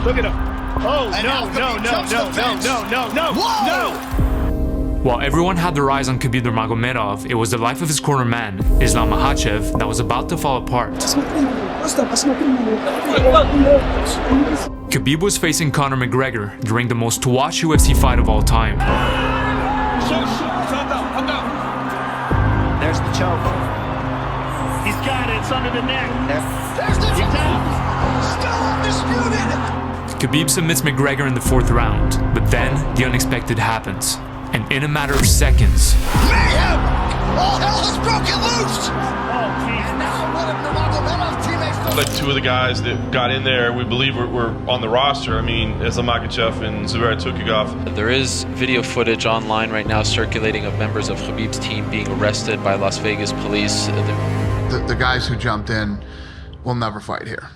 Look at him. Oh, And now Khabib jumps the fence. no. While everyone had their eyes on Khabib Nurmagomedov, it was the life of his corner man, Islam Makhachev, that was about to fall apart. Khabib was facing Conor McGregor during the most watched UFC fight of all time. There's the choke. He's got it. It's under the neck. There's the He's out. Still undisputed. Khabib submits McGregor in the 4th round, but then the unexpected happens. And in a matter of seconds, Mayhem! All hell has broken loose. Oh, jeez. And now one of Nurmagomedov's teammates. But two of the guys that got in there, we believe were on the roster. I mean, Islam Makhachev and takeover. There is video footage online right now circulating of members of Khabib's team being arrested by Las Vegas police. The guys who jumped in will never fight here.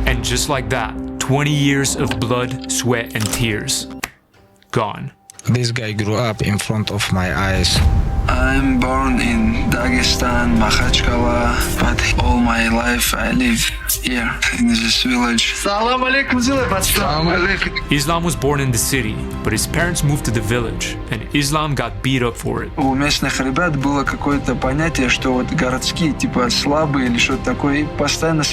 and just like that, 20 years of blood, sweat, and tears gone. This guy grew up in front of my eyes. I'm born in Dagestan, Makhachev, but all my life I live here in this village. Salam alaikum, Salam alaikum. Islam was born in the city, but his parents moved to the village, and Islam got beat up for it. У местных ребят было какое-то понятие, что вот городские типа слабые или что-то такое, и постоянно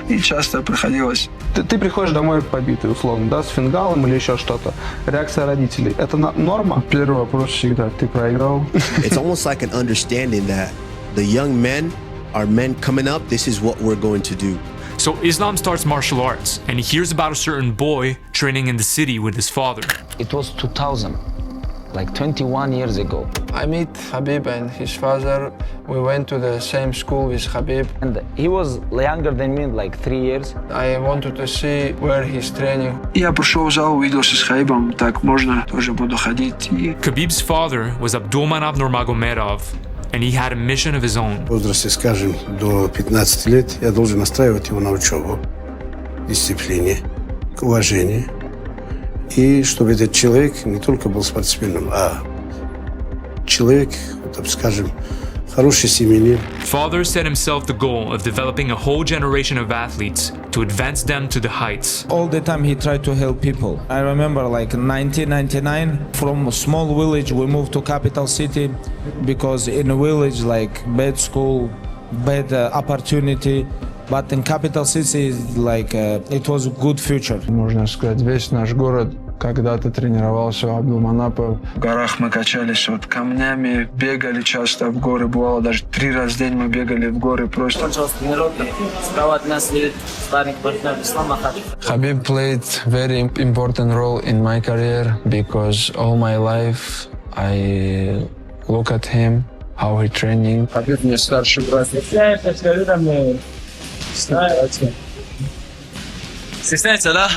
и часто приходилось. Ты приходишь домой побитый, условно, да, с фингалом или еще что-то. Реакция родителей. Это норма? Первый вопрос всегда. Ты проиграл? It's almost like an understanding that the young men are men coming up. This is what we're going to do. So Islam starts martial arts, and he hears about a certain boy training in the city with his father. It was 2000, like 21 years ago. I meet Khabib and his father. We went to the same school with Khabib. And he was younger than me, like 3 years. I wanted to see where he's training. Я пришел в зал, увиделся с Khabibом. Так, можно, тоже буду ходить. Khabib's father was Nurmagomedov, and he had a mission of his own. В возрасте, скажем, до 15 лет я должен настраивать его на учебу, дисциплине, к уважению. И чтобы этот человек не только был спортсменом, а человек, так скажем, хороший семьянин. Father set himself the goal of developing a whole generation of athletes to advance them to the heights. All the time he tried to help people. I remember like 1999, from a small village we moved to capital city because in a village like bad school, bad opportunity. But in capital city, like it was a good future. Можно сказать, весь наш город когда-то тренировался у Абдулманапа. В горах мы качались вот камнями, бегали часто в горы. Бывало даже 3 раза в день мы бегали в горы просто. Khabib played very important role in my career because all my life I look at him, how he training. Khabib мне старший брат. Стесняется, да?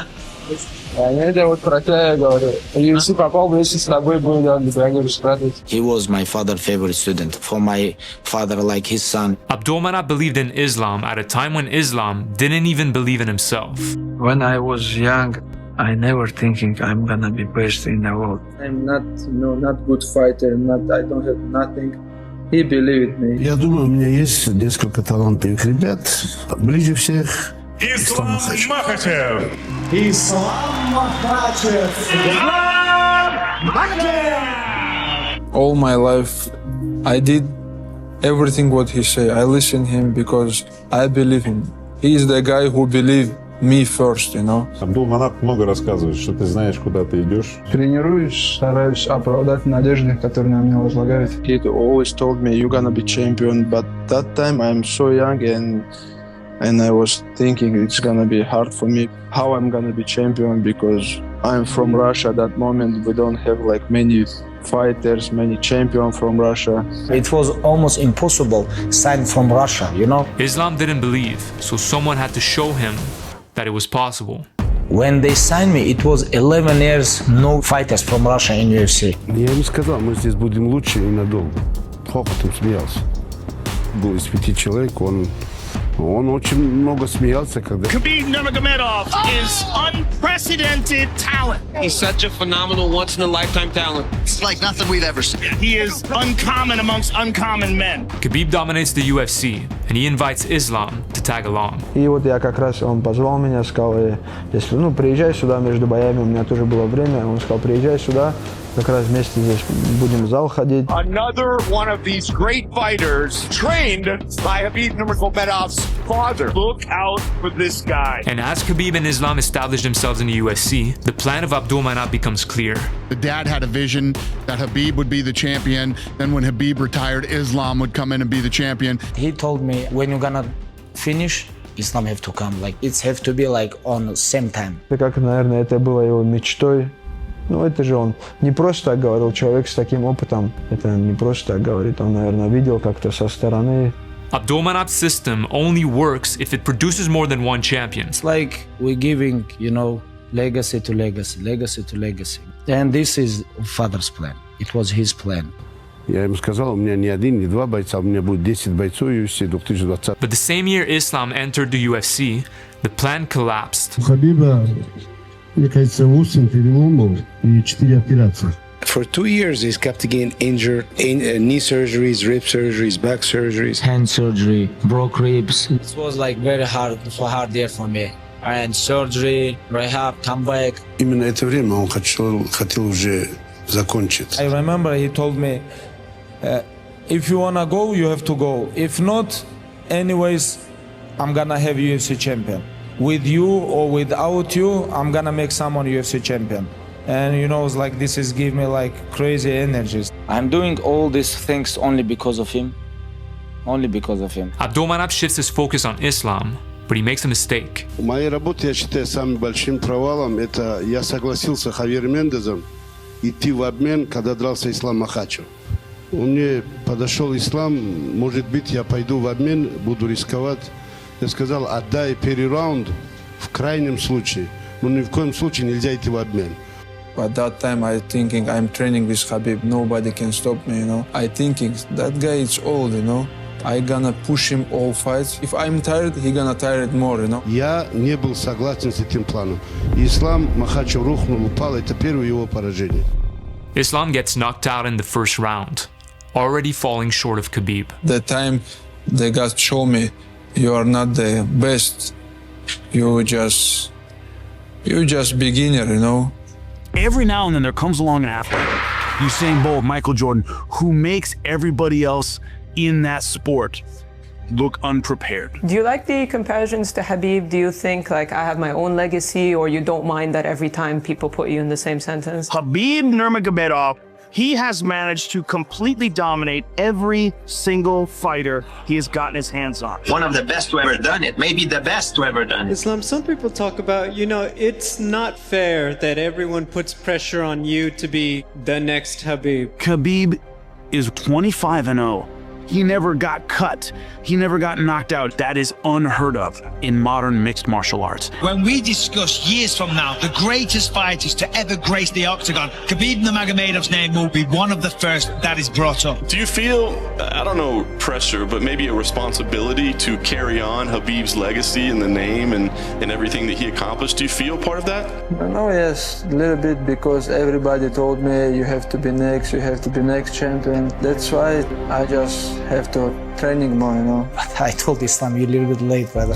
Это вот про тебя я говорю. UFC попал вместе с тобой, был, да, я говорю, страдать. He was my father's favorite student. For my father, like his son. Abdulmanap believed in Islam at a time when Islam didn't even believe in himself. When I was young, I never thinking I'm gonna be best in the world. I'm not, not good fighter, I don't have nothing. He believed me. Я думаю, у меня есть несколько талантливых ребят. Ближе всех Islam Makhachev. Islam Makhachev. All my life, I did everything what he say. I listen him because I believe him. He is the guy who believe me first, you know. Абдулманап много рассказывает, что ты знаешь, куда ты идешь. Тренируюсь, стараюсь оправдать надежды, которые на меня возлагают. He always told me you're gonna be champion, but that time I'm so young and I was thinking it's gonna be hard for me. How I'm gonna be champion because I'm from Russia. At that moment we don't have like many fighters, many champions from Russia. It was almost impossible sign from Russia, you know. Islam didn't believe, so someone had to show him that it was possible. When they signed me, it was 11 years no fighters from Russia in UFC. Я ему сказал, мы здесь будем лучше и надолго. Хохотом смеялся. Был из 5 человек, он очень много смеялся, когда... Khabib Nurmagomedov is unprecedented talent. He's such a phenomenal once-in-a-lifetime talent. It's like nothing we've ever seen. He is uncommon amongst uncommon men. Khabib dominates the UFC, and he invites Islam to tag along. И вот я как раз, он позвал меня, сказал, если, приезжай сюда между боями, у меня тоже было время, он сказал, приезжай сюда, как раз вместе здесь будем в зал ходить. Another one of these great fighters trained by Khabib Nurmagomedov's father. Look out for this guy. And as Khabib and Islam establish themselves in the UFC, the plan of Abdulmanap becomes clear. The dad had a vision that Khabib would be the champion. Then when Khabib retired, Islam would come in and be the champion. He told me, when you're gonna finish, Islam have to come. Like, it's have to be like on same time. Это как, наверное, это было его мечтой. Ну, это же он не просто так говорил, человек с таким опытом, это не просто так говорит, он, наверное, видел как-то со стороны. Abdulmanap's system only works if it produces more than one champion. It's like we're giving, legacy to legacy, legacy to legacy. And this is father's plan. It was his plan. Я ему сказал, у меня не один, не два бойца, у меня будет 10 бойцов UFC 2020. But the same year Islam entered the UFC, the plan collapsed. У Хабиба, мне кажется, 8 переломов и 4 операции. For 2 years, he's kept getting injured. Knee surgeries, rib surgeries, back surgeries. Hand surgery, broke ribs. It was like very hard year for me. And surgery, rehab, come back. Именно это время он хотел уже закончить. I remember he told me, if you wanna go, you have to go. If not, anyways, I'm gonna have UFC champion. With you or without you, I'm gonna make someone UFC champion. And it's like this is give me like crazy energies. I'm doing all these things only because of him. Only because of him. Abdulmanap shifts his focus on Islam, but he makes a mistake. В моей работе, я считаю, самым большим провалом, это я согласился с Хавьером Мендесом идти в обмен, когда дрался Ислам Махачев. Он мне подошел, Ислам, может быть, я пойду в обмен, буду рисковать. Я сказал, отдай первый раунд в крайнем случае, но ни в коем случае нельзя идти в обмен. At that time, I thinking I'm training with Khabib. Nobody can stop me, I thinking that guy is old, I gonna push him all fights. If I'm tired, he gonna tired more, Я не был согласен с этим планом. Ислам Махачев рухнул, упал. Это первое его поражение. Islam gets knocked out in the first round, already falling short of Khabib. The time they got show me, you are not the best. You just beginner, Every now and then there comes along an athlete, Usain Bolt, Michael Jordan, who makes everybody else in that sport look unprepared. Do you like the comparisons to Khabib? Do you think like I have my own legacy, or you don't mind that every time people put you in the same sentence? Khabib Nurmagomedov, he has managed to completely dominate every single fighter he has gotten his hands on. One of the best to ever done it. Maybe the best to ever done it. Islam, some people talk about, it's not fair that everyone puts pressure on you to be the next Khabib. Khabib is 25-0. He never got cut. He never got knocked out. That is unheard of in modern mixed martial arts. When we discuss years from now, the greatest fighters to ever grace the octagon, Khabib Nurmagomedov's name will be one of the first that is brought up. Do you feel, I don't know, pressure, but maybe a responsibility to carry on Khabib's legacy and the name and everything that he accomplished? Do you feel part of that? Yes, a little bit, because everybody told me you have to be next champion. That's why I just have to training more, I told Islam, you're a little bit late, brother.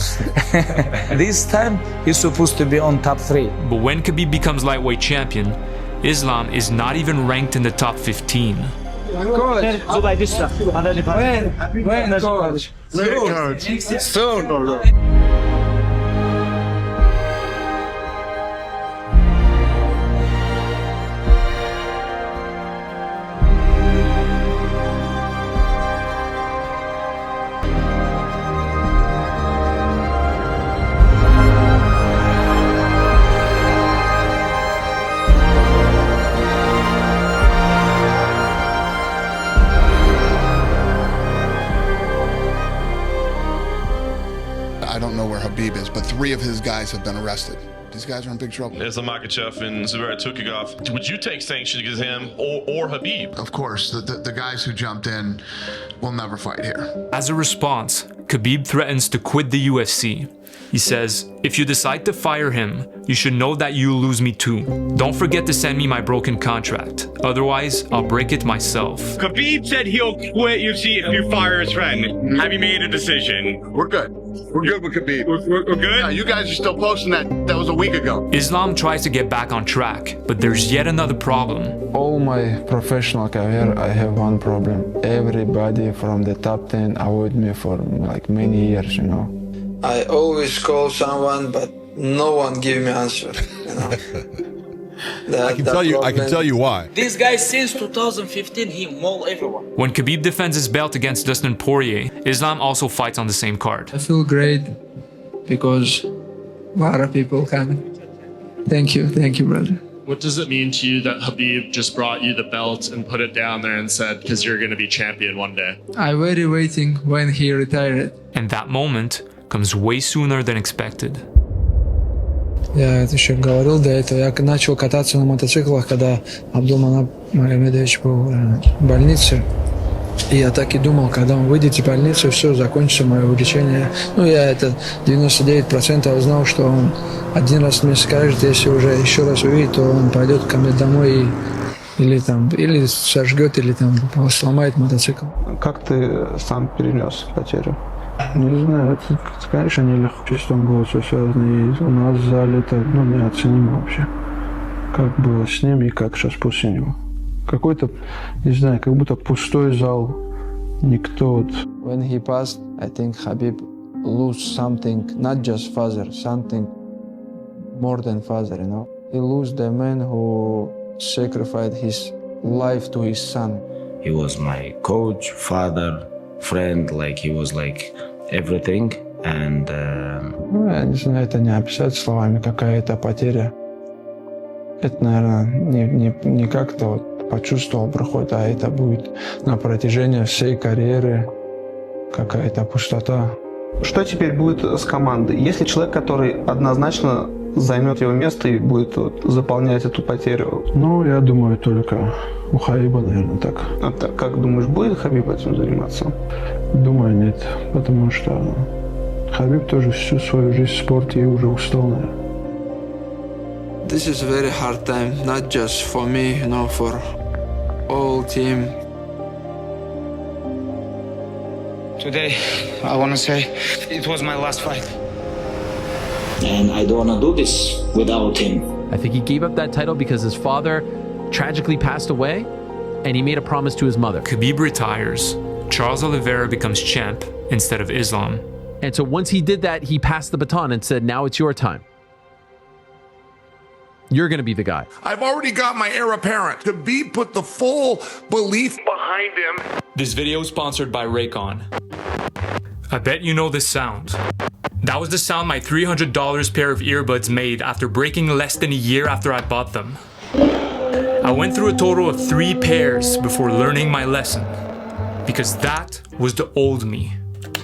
This time, he's supposed to be on top 3. But when Khabib becomes lightweight champion, Islam is not even ranked in the top 15. Soon. I don't know where Khabib is, but 3 of his guys have been arrested. These guys are in big trouble. As a Makhachev and Tukigov, would you take sanctions against him or Khabib? Of course, the guys who jumped in will never fight here. As a response, Khabib threatens to quit the UFC, He says, if you decide to fire him, you should know that you lose me too. Don't forget to send me my broken contract. Otherwise, I'll break it myself. Khabib said he'll quit UFC if you fire his friend. Have you made a decision? We're good. We're good with Khabib. We're good? Yeah, you guys are still posting that. That was a week ago. Islam tries to get back on track, but there's yet another problem. All my professional career, I have one problem. Everybody from the top 10 avoid me for like many years, you know. I always call someone, but no one give me answer. You know. I can tell you why. This guy since 2015 he maul everyone. When Khabib defends his belt against Dustin Poirier, Islam also fights on the same card. I feel great because a lot of people coming. Thank you, brother. What does it mean to you that Khabib just brought you the belt and put it down there and said, because you're going to be champion one day? I very waiting when he retired. And that moment comes way sooner than expected. Я это еще говорил до этого. Я начал кататься на мотоциклах, когда Нурмагомедович был в больнице. И я так и думал, когда он выйдет из больницы, все, закончится мое увлечение. Ну, я это 99% знал, что он один раз мне скажет, если уже еще раз увидит, то он пойдет ко мне домой или сожгет, или там сломает мотоцикл. Как ты сам перенес потерю? Не знаю, это, конечно, нелегко. Чувством было все связано. И у нас в зале это неоценимо вообще. Как было с ним и как сейчас после него. Какой-то, не знаю, как будто пустой зал. Никто вот. When he passed, I think Khabib lose something, not just father, something more than father, you know. He lose the man who sacrificed his life to his son. He was my coach, father, friend, like he was like everything. And ну, я не знаю, это не описать словами, какая-то потеря. Это, наверное, не как-то вот почувствовал проход, а это будет на протяжении всей карьеры какая-то пустота. Что теперь будет с командой? Есть ли человек, который однозначно займет его место и будет вот заполнять эту потерю? Ну, я думаю, только у Хабиба, наверное, так. А так, как думаешь, будет Хабиб этим заниматься? Думаю, нет, потому что Хабиб тоже всю свою жизнь в спорте и уже устал, наверное. This is a very hard time, not just for me, you know, for all team. Today, I want to say it was my last fight. And I don't want to do this without him. I think he gave up that title because his father tragically passed away and he made a promise to his mother. Khabib retires. Charles Oliveira becomes champ instead of Islam. And so once he did that, he passed the baton and said, now it's your time. You're going to be the guy. I've already got my heir apparent. Khabib put the full belief behind him. This video is sponsored by Raycon. I bet you know this sound. That was the sound my $300 pair of earbuds made after breaking less than a year after I bought them. I went through a total of 3 pairs before learning my lesson. Because that was the old me.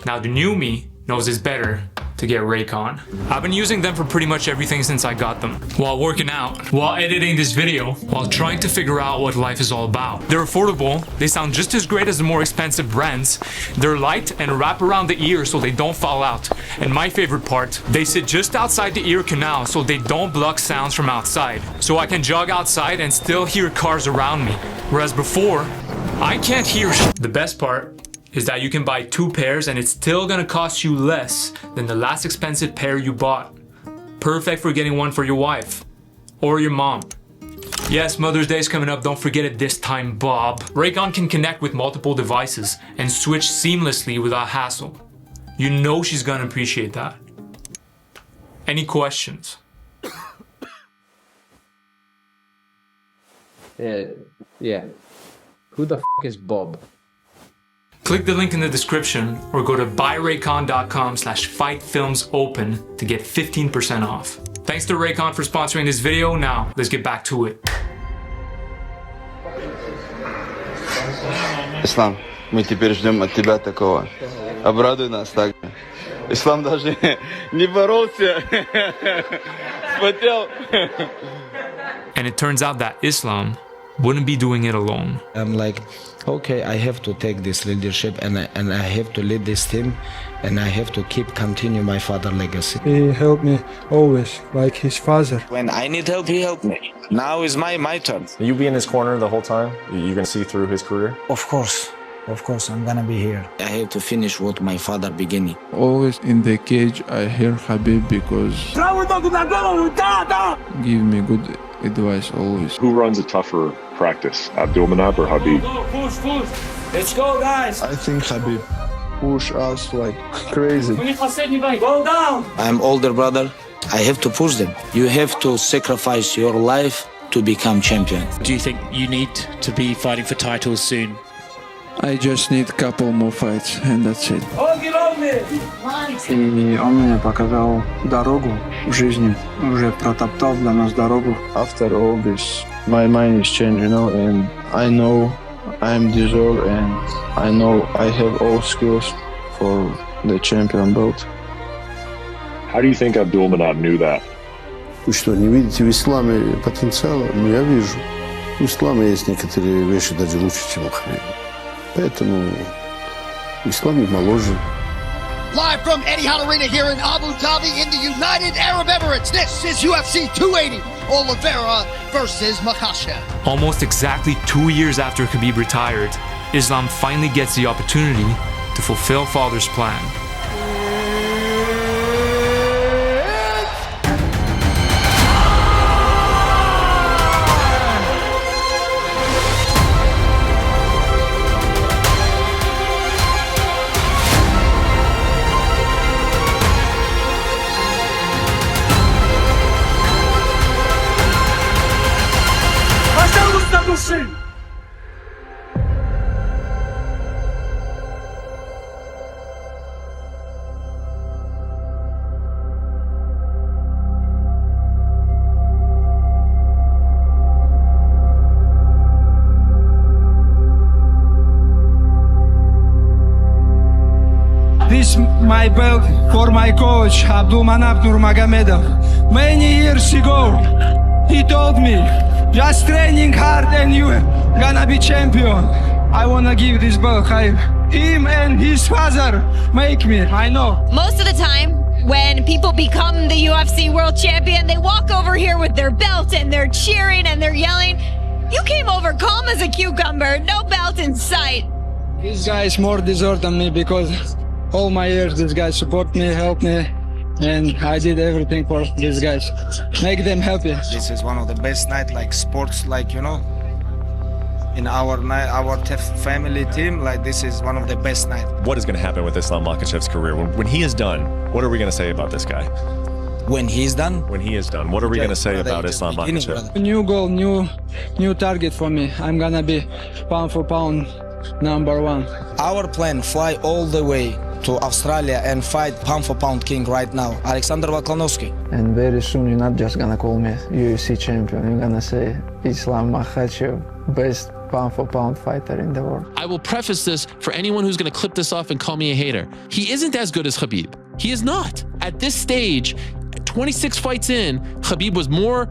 Now the new me knows it's better to get Raycon. I've been using them for pretty much everything since I got them. While working out, while editing this video, while trying to figure out what life is all about. They're affordable, they sound just as great as the more expensive brands. They're light and wrap around the ear so they don't fall out. And my favorite part, they sit just outside the ear canal so they don't block sounds from outside. So I can jog outside and still hear cars around me. Whereas before, I can't hear The best part is that you can buy 2 pairs and it's still gonna cost you less than the last expensive pair you bought. Perfect for getting one for your wife or your mom. Yes, Mother's Day is coming up, don't forget it this time, Bob. Raycon can connect with multiple devices and switch seamlessly without hassle. You know she's gonna appreciate that. Any questions? Yeah. Who the f*** is Bob? Click the link in the description or go to buyraycon.com/fightfilmsopen to get 15% off. Thanks to Raycon for sponsoring this video. Now, let's get back to it. Ислам, мы теперь ждем от тебя такого. Обрадуй нас так. Ислам даже не боролся, спотел. And it turns out that Islam wouldn't be doing it alone. I'm like, okay, I have to take this leadership and I have to lead this team and I have to continue my father legacy. He helped me always, like his father. When I need help, he helped me. Now is my turn. Will you be in his corner the whole time? You're going to see through his career? Of course, I'm gonna be here. I have to finish what my father began. Always in the cage, I hear Khabib because give me good advice always. Who runs a tougher practice, Abdulmanap or Khabib? Push. Let's go, guys. I think Khabib push us like crazy. Go down. I'm older brother. I have to push them. You have to sacrifice your life to become champion. Do you think you need to be fighting for titles soon? I just need a couple more fights and that's it. И он мне показал дорогу в жизни, уже протоптал для нас дорогу. After all this, my mind is changed, and I know I'm deserved and I know I have all skills for the champion belt. How do you think Abdulmanap knew that? Вы что, не видите в исламе потенциала? Ну, я вижу. В исламе есть некоторые вещи даже лучше, чем у Кhabib. Поэтому ислам моложе. Live from Etihad Arena here in Abu Dhabi in the United Arab Emirates. This is UFC 280. Oliveira versus Makhachev. Almost exactly 2 years after Khabib retired, Islam finally gets the opportunity to fulfill father's plan. This my belt for my coach Abdulmanap Nurmagomedov. Many years ago, he told me, just training hard and you gonna be champion. I wanna give this belt. Him and his father make me, I know. Most of the time, when people become the UFC world champion, they walk over here with their belt and they're cheering and they're yelling. You came over calm as a cucumber, no belt in sight. This guy is more deserved than me because all my years this guy support me, help me, and I did everything for these guys. Make them happy. This is one of the best night, like sports, like, in our family team, like this is one of the best night. What is going to happen with Islam Makhachev's career? When he is done, what are we going to say about this guy? When he's done? When he is done, what are we going to say about Islam Makhachev? New goal, new target for me. I'm gonna be pound for pound #1. Our plan, fly all the way to Australia and fight pound for pound king right now, Alexander Volkanovski. And very soon you're not just gonna call me UFC champion, you're gonna say Islam Makhachev, best pound for pound fighter in the world. I will preface this for anyone who's going to clip this off and call me a hater. He isn't as good as Khabib. He is not. At this stage, 26 fights in, Khabib was more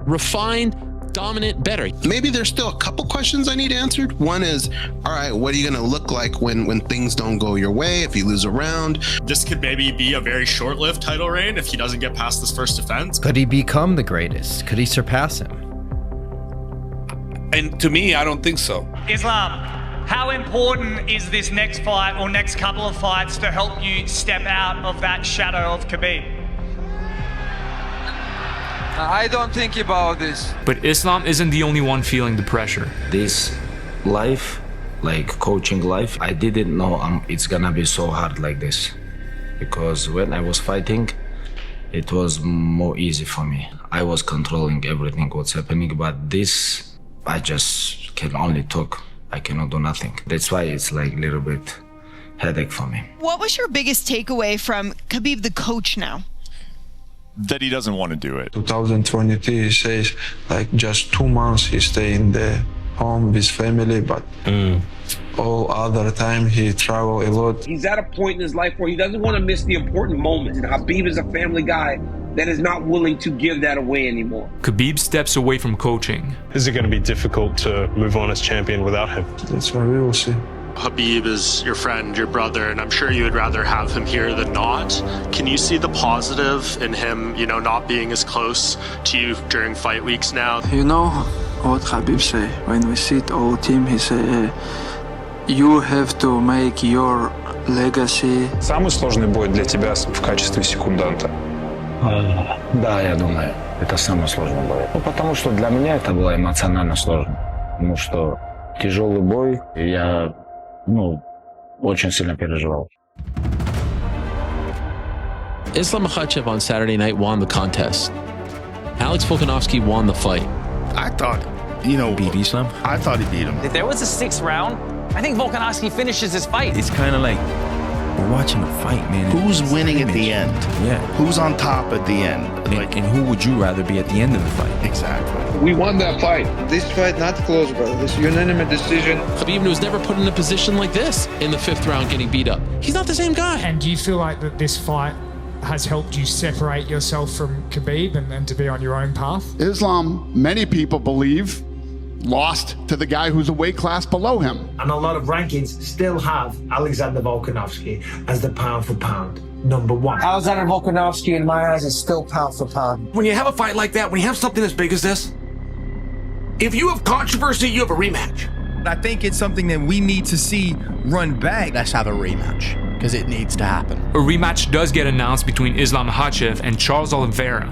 refined, dominant, better. Maybe there's still a couple questions I need answered. One is, all right, what are you going to look like when things don't go your way, if you lose a round? This could maybe be a very short-lived title reign if he doesn't get past this first defense. Could he become the greatest? Could he surpass him? And to me, I don't think so. Islam, how important is this next fight or next couple of fights to help you step out of that shadow of Khabib? I don't think about this. But Islam isn't the only one feeling the pressure. This life, like coaching life, I didn't know it's gonna be so hard like this. Because when I was fighting, it was more easy for me. I was controlling everything what's happening, but this, I just can only talk. I cannot do nothing. That's why it's like a little bit headache for me. What was your biggest takeaway from Khabib the coach now? That he doesn't want to do it. 2023, he says like just 2 months he stay in the home with family, but all other time he travel a lot. He's at a point in his life where he doesn't want to miss the important moments. And Khabib is a family guy. that is not willing to give that away anymore. Khabib steps away from coaching. Is it going to be difficult to move on as champion without him? That's what we will see. Khabib is your friend, your brother, and I'm sure you would rather have him here than not. Can you see the positive in him, not being as close to you during fight weeks now? You know what Khabib say? When we sit all team, he say, you have to make your legacy. Самый сложный бой для тебя в качестве секунданта? Да, я думаю, это самый сложный бой. Потому что для меня это было эмоционально сложно. Потому что тяжелый бой, и я очень сильно переживал. Islam Makhachev on Saturday night won the contest. Alex Volkanovski won the fight. I thought, beat Islam. I thought he beat him. If there was a 6th round, I think Volkanovski finishes his fight. It's kind of like we're watching a fight, man. Who's winning at the end? Yeah. Who's on top at the end? And who would you rather be at the end of the fight? Exactly. We won that fight. This fight not close, brother. This unanimous decision. Khabib was never put in a position like this in the 5th round getting beat up. He's not the same guy. And do you feel like that this fight has helped you separate yourself from Khabib and to be on your own path? Islam, many people believe, lost to the guy who's a weight class below him. And a lot of rankings still have Alexander Volkanovski as the pound for pound #1. Alexander Volkanovski, in my eyes, is still pound for pound. When you have a fight like that, when you have something as big as this, if you have controversy, you have a rematch. I think it's something that we need to see run back. Let's have a rematch, because it needs to happen. A rematch does get announced between Islam Makhachev and Charles Oliveira,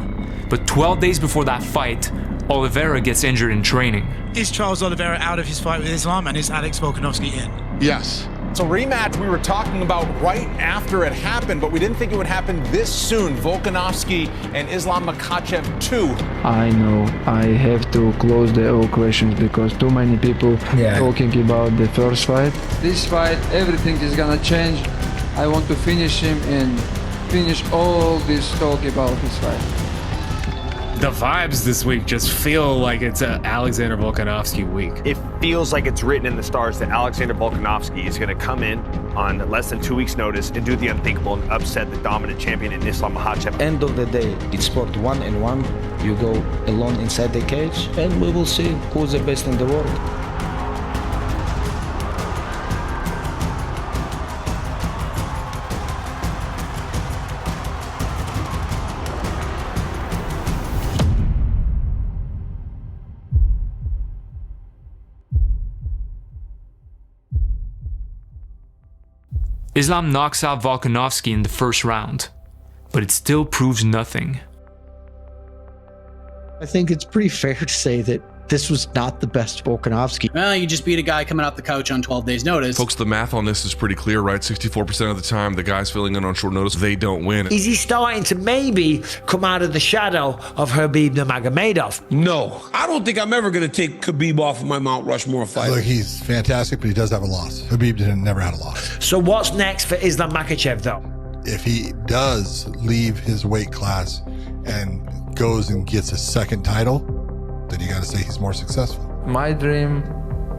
but 12 days before that fight, Oliveira gets injured in training. Is Charles Oliveira out of his fight with Islam, and is Alex Volkanovski in? Yes. It's a rematch we were talking about right after it happened, but we didn't think it would happen this soon. Volkanovski and Islam Makhachev 2. I know I have to close the all questions because too many people talking about the first fight. This fight, everything is gonna change. I want to finish him and finish all this talk about this fight. The vibes this week just feel like it's an Alexander Volkanovski week. It feels like it's written in the stars that Alexander Volkanovski is going to come in on less than 2 weeks' notice and do the unthinkable and upset the dominant champion in Islam Makhachev. End of the day, it's sport 1-on-1. You go alone inside the cage, and we will see who's the best in the world. Islam knocks out Volkanovski in the 1st round, but it still proves nothing. I think it's pretty fair to say that this was not the best Volkanovski. Well, you just beat a guy coming off the couch on 12 days notice. Folks, the math on this is pretty clear, right? 64% of the time, the guys filling in on short notice, they don't win. Is he starting to maybe come out of the shadow of Khabib Nurmagomedov? No. I don't think I'm ever going to take Khabib off of my Mount Rushmore fight. Look, he's fantastic, but he does have a loss. Khabib never had a loss. So what's next for Islam Makhachev, though? If he does leave his weight class and goes and gets a 2nd title, then you got to say he's more successful. My dream,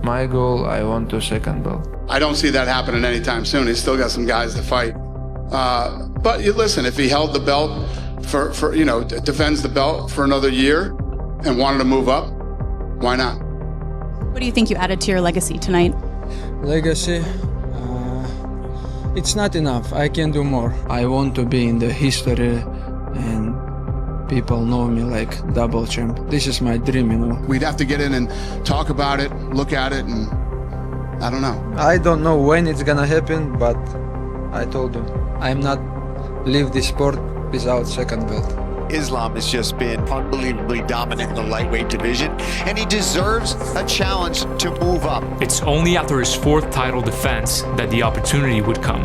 my goal, I want to 2nd belt. I don't see that happening anytime soon. He's still got some guys to fight. But listen, if he held the belt defends the belt for another year and wanted to move up, why not? What do you think you added to your legacy tonight? Legacy? It's not enough. I can do more. I want to be in the history and people know me like double champ. This is my dream, We'd have to get in and talk about it, look at it, and I don't know. I don't know when it's gonna happen, but I told you, I'm not leave this sport without 2nd belt. Islam has just been unbelievably dominant in the lightweight division, and he deserves a challenge to move up. It's only after his 4th title defense that the opportunity would come.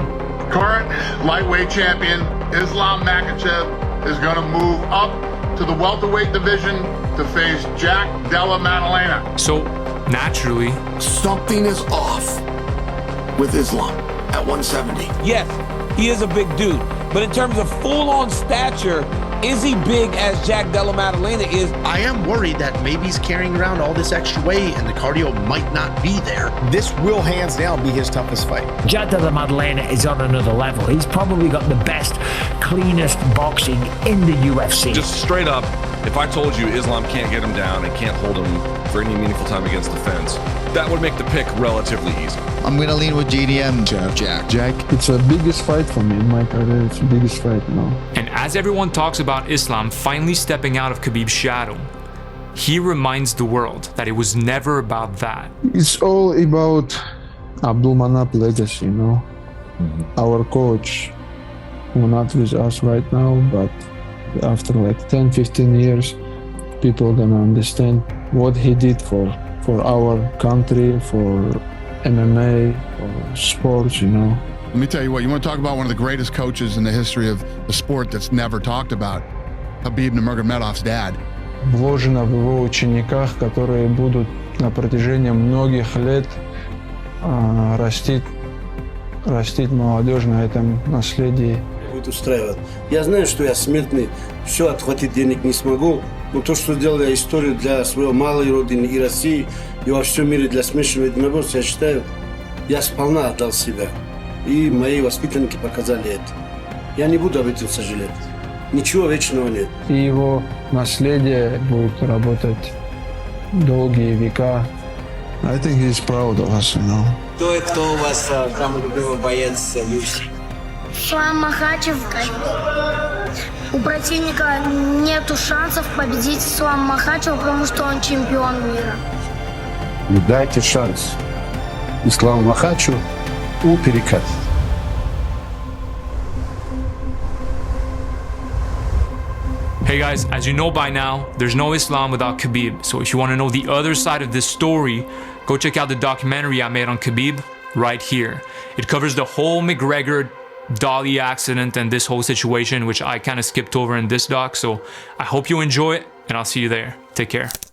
Current lightweight champion Islam Makhachev is going to move up to the welterweight division to face Jack Della Maddalena. So, naturally, something is off with Islam at 170. Yes, he is a big dude, but in terms of full-on stature, Is he big as Jack Della Maddalena is? I am worried that maybe he's carrying around all this extra weight and the cardio might not be there. This will hands down be his toughest fight. Jack Della Maddalena is on another level. He's probably got the best, cleanest boxing in the UFC. Just straight up, if I told you Islam can't get him down and can't hold him for any meaningful time against the fence, that would make the pick relatively easy. I'm going to lean with GDM. Jack. It's the biggest fight for me in my career. It's the biggest fight now. And as everyone talks about Islam finally stepping out of Khabib's shadow, he reminds the world that it was never about that. It's all about Abdulmanap legacy, you know. Our coach, who not with us right now, but after like 10, 15 years, people are gonna understand what he did for our country, for MMA, for sports, you know. Let me tell you what, you want to talk about one of the greatest coaches in the history of the sport that's never talked about, Khabib Nurmagomedov's dad. Вложено в его учениках, которые будут на протяжении многих лет растить молодежь на этом наследии. Будет устраивать. Я знаю, что я смертный, все отхватить денег не смогу, но то, что сделал я историю для своей малой родины и России, и во всем мире для смешанного единоборства, я считаю, я сполна отдал себя. И мои воспитанники показали это. Я не буду об этом сожалеть. Ничего вечного нет. И его наследие будет работать долгие века. I think he's proud of us, you know. Кто у вас самый любимый боец UFC? Ислам Макхачев. У противника нету шансов победить Ислама Макхачева, потому что он чемпион мира. Не дайте шанс Исламу Макхачеву уперекать. Hey guys, as you know by now, there's no Islam without Khabib. So if you want to know the other side of this story, go check out the documentary I made on Khabib right here. It covers the whole McGregor Dolly accident and this whole situation, which I kind of skipped over in this doc. So I hope you enjoy it, and I'll see you there. Take care.